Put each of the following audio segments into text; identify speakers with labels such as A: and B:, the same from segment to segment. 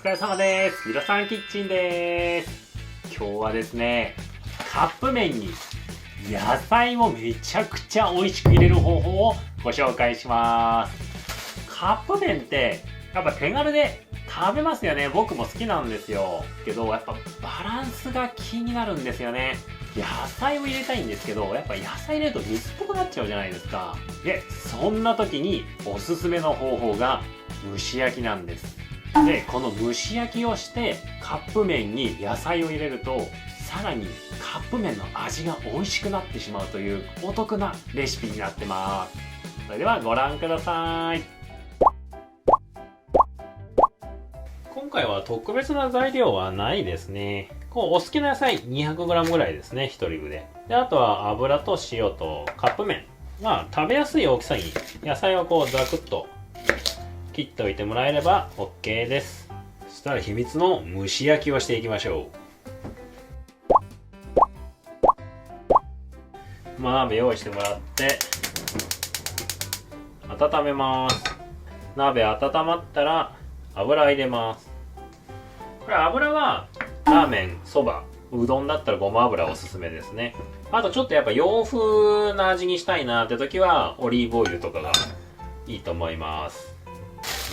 A: 疲れ様です。ミラさんキッチンです。今日はですね、カップ麺に野菜をめちゃくちゃ美味しく入れる方法をご紹介します。カップ麺ってやっぱ手軽で食べますよね。僕も好きなんですよ。けどやっぱバランスが気になるんですよね。野菜を入れたいんですけど、やっぱ野菜入れると水っぽくなっちゃうじゃないですか。で、そんな時におすすめの方法が蒸し焼きなんです。で、この蒸し焼きをしてカップ麺に野菜を入れると、さらにカップ麺の味が美味しくなってしまうというお得なレシピになってます。それではご覧ください。今回は特別な材料はないですね。お好きな野菜 200g ぐらいですね、1人分で。あとは油と塩とカップ麺。食べやすい大きさに野菜をザクッと切っておいてもらえれば OK です。そしたら秘密の蒸し焼きをしていきましょう。鍋用意してもらって温めます。鍋温まったら油入れます。これ油はラーメン、そば、うどんだったらごま油おすすめですね。あとちょっとやっぱ洋風な味にしたいなって時はオリーブオイルとかがいいと思います。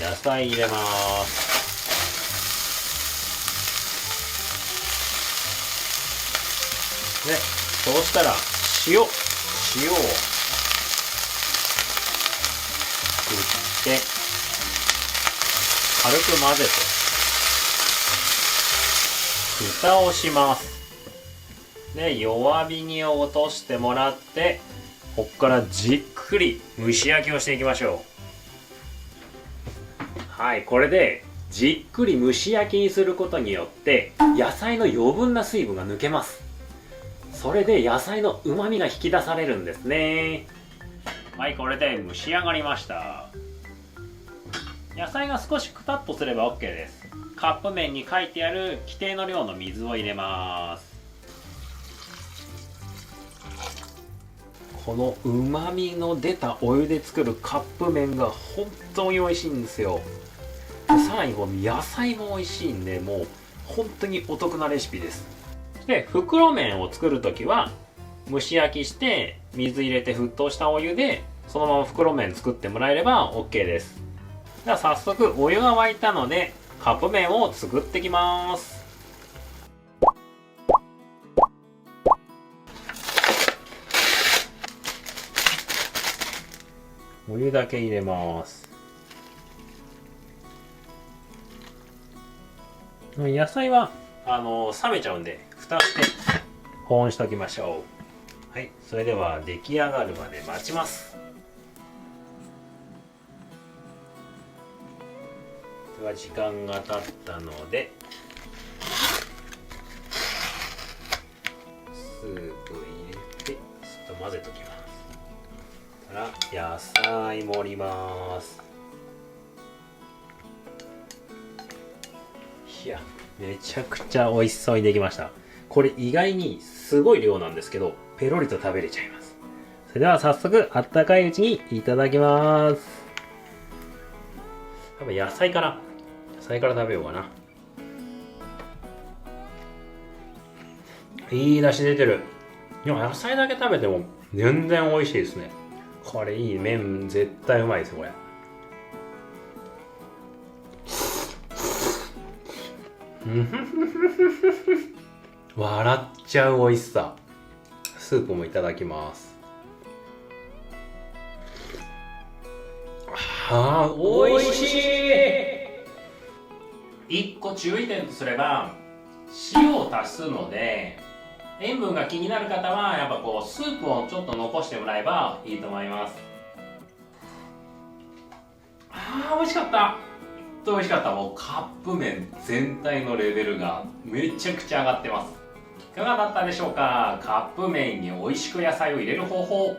A: 野菜入れます。で、そうしたら塩を振って軽く混ぜて蓋をします。で、弱火に落としてもらって、ここからじっくり蒸し焼きをしていきましょう。はい、これでじっくり蒸し焼きにすることによって野菜の余分な水分が抜けます。それで野菜の旨味が引き出されるんですね。はい、これで蒸し上がりました。野菜が少しくたっとすれば OK です。カップ麺に書いてある規定の量の水を入れます。この旨味の出たお湯で作るカップ麺が本当に美味しいんですよ。さらにこの野菜も美味しいんで、もう本当にお得なレシピです。で、袋麺を作るときは蒸し焼きして水入れて沸騰したお湯でそのまま袋麺作ってもらえれば OK です。では早速お湯が沸いたのでカップ麺を作っていきます。お湯だけ入れます。野菜は冷めちゃうんで蓋して保温しておきましょう。はい、それでは出来上がるまで待ちます。では時間が経ったのでスープ入れてちょっと混ぜときます。野菜盛ります。いや、めちゃくちゃ美味しそうにできました。これ意外にすごい量なんですけどペロリと食べれちゃいます。それでは早速あったかいうちにいただきます。多分野菜から食べようかな。いい出汁出てる。でも野菜だけ食べても全然美味しいですね。これいい。麺絶対うまいですよこれ。笑っちゃう美味しさ。スープもいただきます。美味しい。1個注意点とすれば塩を足すので塩分が気になる方はやっぱスープをちょっと残してもらえばいいと思います。美味しかった。美味しかった。もうカップ麺全体のレベルがめちゃくちゃ上がってます。いかがだったでしょうか。カップ麺に美味しく野菜を入れる方法、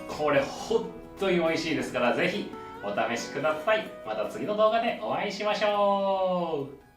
A: これ本当に美味しいですからぜひお試しください。また次の動画でお会いしましょう。